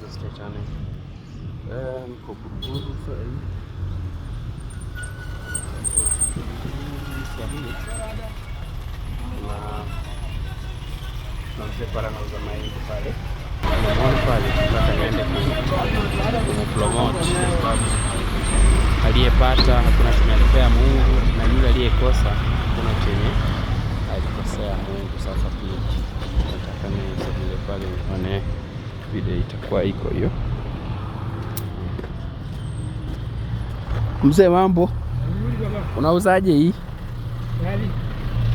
Chane. Niko Buruburu sasa hivi. Na mzee para nauza mahindi pale. Naona pale nataka niende kupromote aliyepata hakuna chenye alipea Mungu, na yule aliyekosa hakuna chenye alikosea Mungu. Sasa pia nataka niende pale nione vile itakuwa iko hiyo. Mzee, mambo? Unauzaje hii?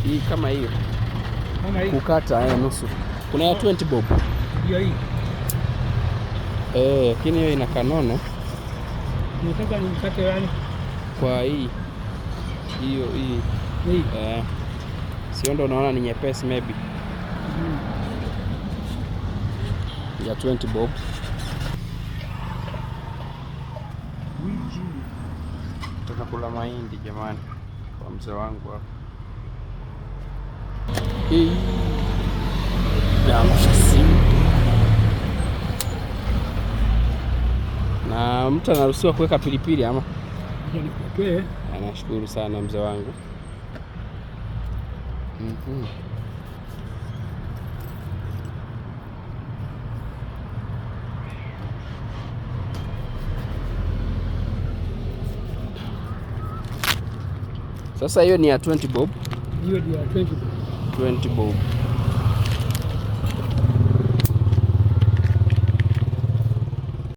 Hii kama hiyo. Kukata nusu. Kuna ya 20 bob. Hiyo hii. Lakini hiyo ina kanono. Unataka nikate yani? Kwa hii. Hiyo hii. Hii. Sio ndo unaona ni nyepesi maybe. Ya 20 bob. Tunakula mahindi jamani, kwa mzee wangu hapa. Na mtu anaruhusiwa kuweka pilipili ama? Okay. Anashukuru sana mzee wangu. Sasa hiyo ni ya 20 bob. Hiyo ni ya 20 bob. 20 bob.